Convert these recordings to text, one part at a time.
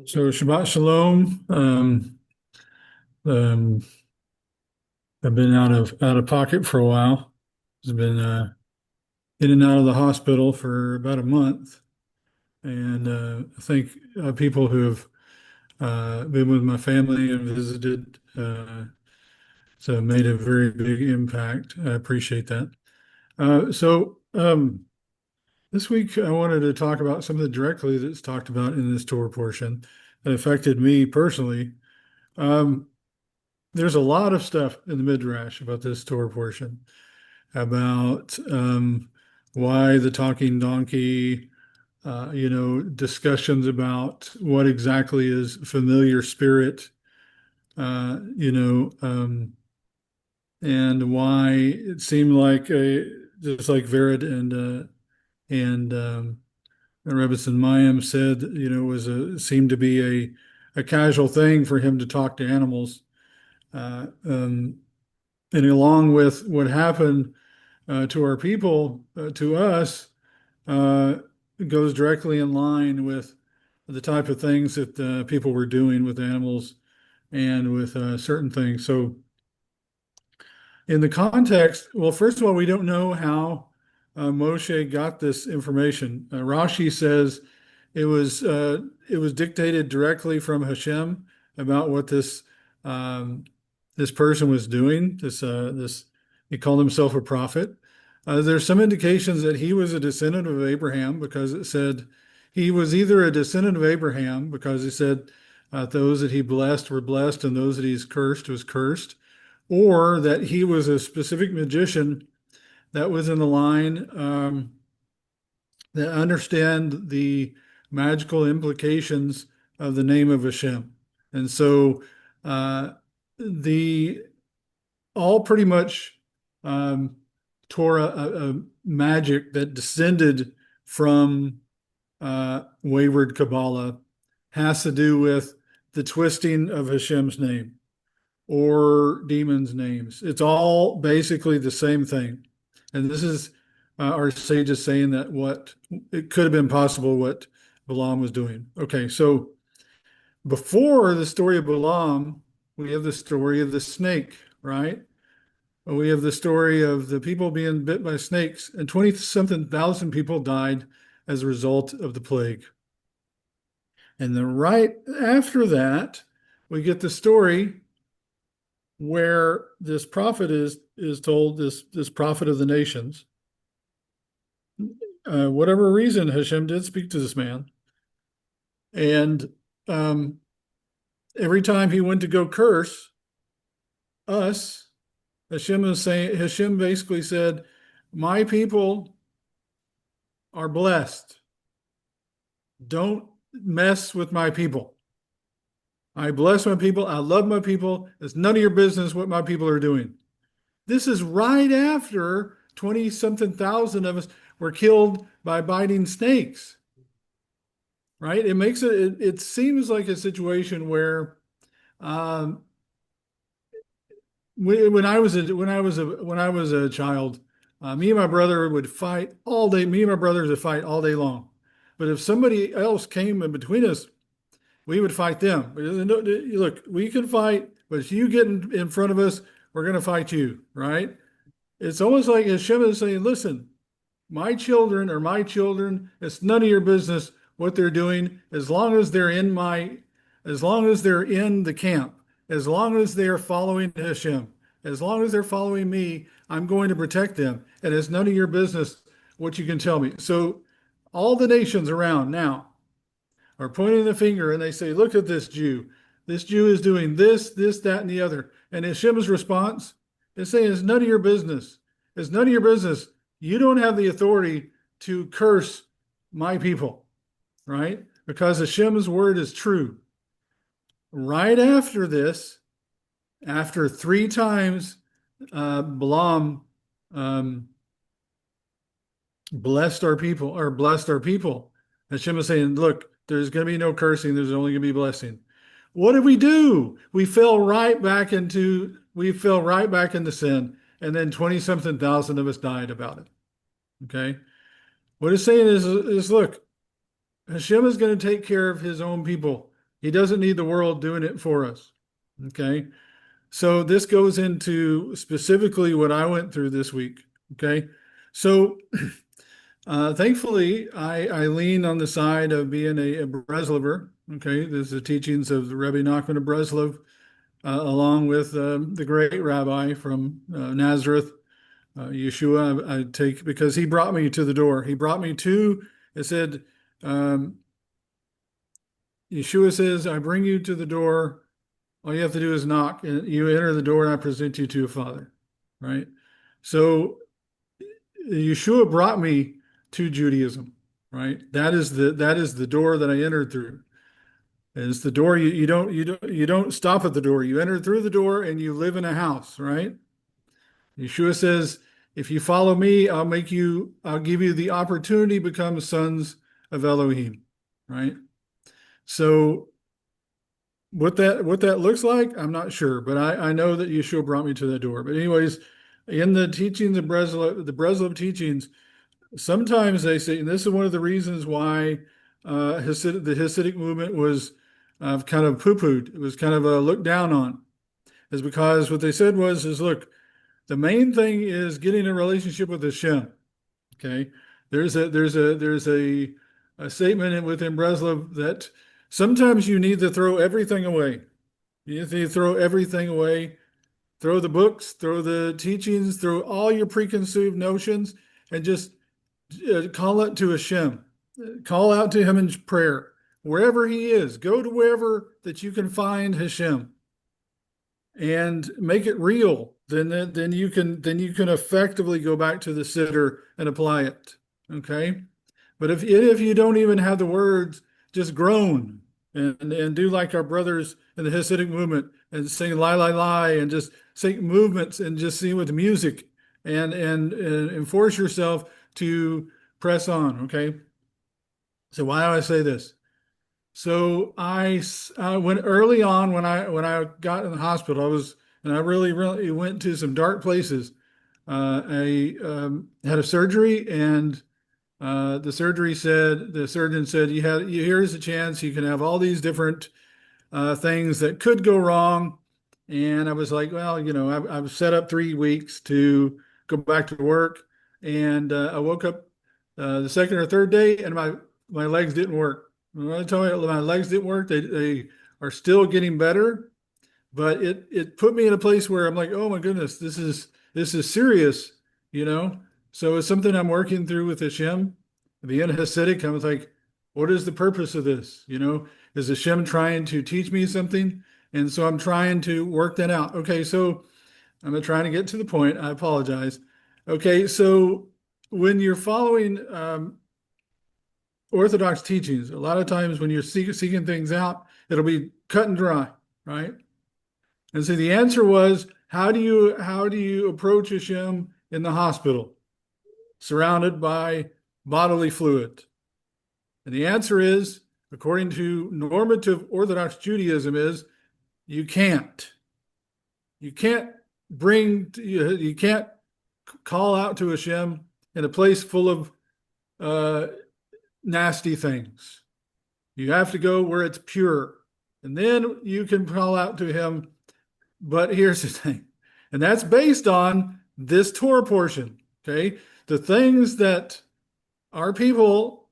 So Shabbat Shalom. Um, I've been out of pocket for a while. I've been in and out of the hospital for about a month, and I think people who have been with my family and visited, so made a very big impact. I appreciate that. So this week I wanted to talk about something directly that's talked about in this Torah portion that affected me personally. Um, There's a lot of stuff in the midrash about this Torah portion about why the talking donkey, discussions about what exactly is familiar spirit, and why it seemed like just like Vered and Rebbetzin Mayim said, seemed to be a casual thing for him to talk to animals. Uh, um, and along with what happened to our people, to us, uh, goes directly in line with the type of things that people were doing with animals and with certain things. So, in the context, well, first of all, we don't know how Moshe got this information. Rashi says it was dictated directly from Hashem about what um, this person was doing. This he called himself a prophet. There's some indications that he was a descendant of Abraham because it said he was either a descendant of Abraham because he said those that he blessed were blessed and those that he's cursed was cursed, or that he was a specific magician that was in the line that understand the magical implications of the name of Hashem. And so uh, the all pretty much um, Torah magic that descended from wayward Kabbalah has to do with the twisting of Hashem's name or demons' names. It's all basically the same thing. And this is our sages saying that what it could have been possible what Balaam was doing. Okay, so before the story of Balaam, we have the story of the snake, right? We have the story of the people being bit by snakes, and 20 something thousand people died as a result of the plague. And then right after that, we get the story where this prophet is told, this prophet of the nations, whatever reason Hashem did speak to this man, and um, every time he went to go curse us, Hashem basically said, "My people are blessed. Don't mess with my people. I bless my people. I love my people. It's none of your business what my people are doing." This is right after 20 something thousand of us were killed by biting snakes, right? It seems like a situation where um, when I was a child, me and my brother would fight all day. Me and my brothers would fight all day long. But if somebody else came in between us, we would fight them. Look, we can fight, but if you get in front of us, we're going to fight you, right? It's almost like Hashem is saying, listen, my children are my children. It's none of your business what they're doing as long as they're in the camp, as long as they're following Hashem, as long as they're following me, I'm going to protect them. And it's none of your business what you can tell me. So all the nations around now are pointing the finger and they say, look at this Jew. This Jew is doing this, that, and the other. And Hashem's response is saying, it's none of your business. It's none of your business. You don't have the authority to curse my people, right? Because Hashem's word is true. Right after this, after three times Balaam blessed our people, Hashem is saying, look, there's going to be no cursing. There's only going to be blessing. What did we do? We fell right back into sin. And then 20 something thousand of us died about it. Okay. What it's saying is look, Hashem is going to take care of his own people He doesn't need the world doing it for us. Okay. So this goes into specifically what I went through this week. Okay. So thankfully, I lean on the side of being a Breslover. Okay. There's the teachings of the Rebbe Nachman of Breslov, along with the great rabbi from Nazareth, Yeshua. I take because he brought me to the door. He brought me to, it said, um, Yeshua says, I bring you to the door. All you have to do is knock, and you enter the door, and I present you to a Father. Right? So Yeshua brought me to Judaism. Right? That is the door that I entered through. And it's the door you don't stop at the door. You enter through the door and you live in a house, right? Yeshua says, if you follow me, I'll give you the opportunity to become sons of Elohim. Right? So what that looks like, I'm not sure, but I know that Yeshua brought me to that door. But anyways, in the teachings of Breslov, the Breslov teachings, sometimes they say, and this is one of the reasons why the Hasidic movement was kind of poo-pooed. It was kind of looked down on, is because what they said is look, the main thing is getting a relationship with Hashem. Okay, there's a statement within Breslov that sometimes you need to throw everything away. You need to throw everything away, throw the books, throw the teachings, throw all your preconceived notions, and just call it to Hashem. Call out to him in prayer. Wherever he is, go to wherever that you can find Hashem and make it real. Then you can effectively go back to the sitter and apply it. Okay? But if you don't even have the words, just groan and do like our brothers in the Hasidic movement and sing lie lie lie and just sing movements and just sing with music and force yourself to press on. Okay. So why do I say this? So I went early on when I got in the hospital. I really went to some dark places. I had a surgery and the surgeon said, here's a chance you can have all these different things that could go wrong. And I was like, well, I've set up 3 weeks to go back to work. And I woke up the second or third day and my legs didn't work. When I told you my legs didn't work, they are still getting better. But it put me in a place where I'm like, oh my goodness, this is serious, you know. So it's something I'm working through with Hashem. Being Hasidic, I was like, what is the purpose of this? Is Hashem trying to teach me something? And so I'm trying to work that out. Okay, so I'm trying to get to the point. I apologize. Okay, so when you're following Orthodox teachings, a lot of times when you're seeking things out, it'll be cut and dry, right? And so the answer was, how do you approach Hashem in the hospital, surrounded by bodily fluid? And the answer is, according to normative Orthodox Judaism, is you can't. You can't call out to Hashem in a place full of nasty things. You have to go where it's pure. And then you can call out to him. But here's the thing, and that's based on this Torah portion, okay? The things that our people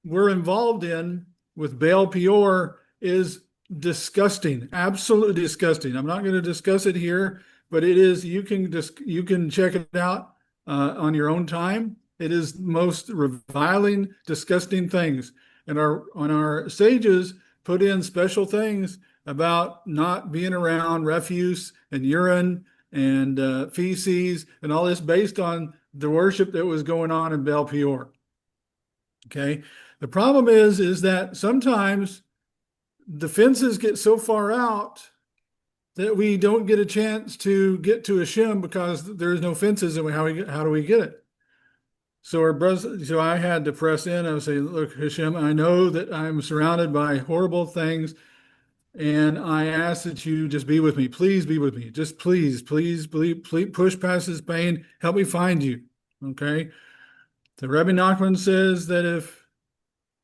were involved in with Baal Peor is disgusting, absolutely disgusting. I'm not going to discuss it here, but it is. You can check it out on your own time. It is the most reviling, disgusting things, and our sages put in special things about not being around refuse and urine and feces and all this based on the worship that was going on in Baal Peor. Okay. The problem is that sometimes the fences get so far out that we don't get a chance to get to Hashem because there's no fences, and how do we get it? So I had to press in. I was saying, look, Hashem, I know that I'm surrounded by horrible things, and I ask that you just be with me. Please be with me. Just please push past this pain. Help me find you. Okay. The Rebbe Nachman says that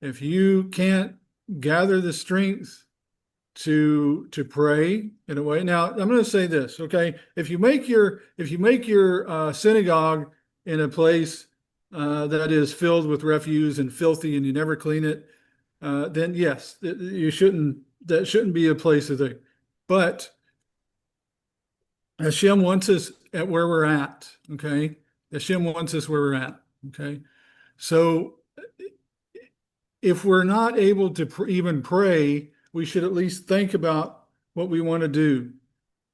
if you can't gather the strength to pray in a way. Now, I'm going to say this, okay? If you make your synagogue in a place that is filled with refuse and filthy, and you never clean it, then yes, you shouldn't. That shouldn't be a place of it. But Hashem wants us at where we're at. Okay, Hashem wants us where we're at. Okay, so if we're not able to even pray, we should at least think about what we want to do.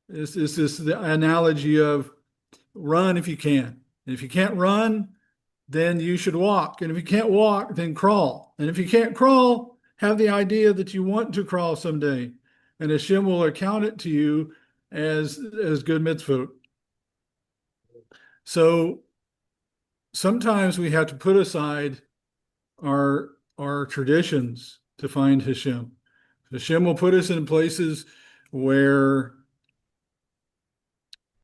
This is the analogy of run if you can. And if you can't run, then you should walk. And if you can't walk, then crawl. And if you can't crawl, have the idea that you want to crawl someday. And Hashem will account it to you as good mitzvot. So sometimes we have to put aside our traditions to find Hashem. Hashem will put us in places where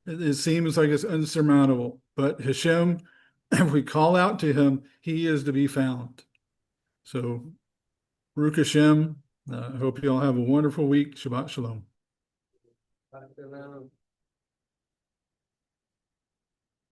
it seems like it's unsurmountable. But Hashem, if we call out to him, he is to be found. So, Baruch Hashem. I hope you all have a wonderful week. Shabbat Shalom.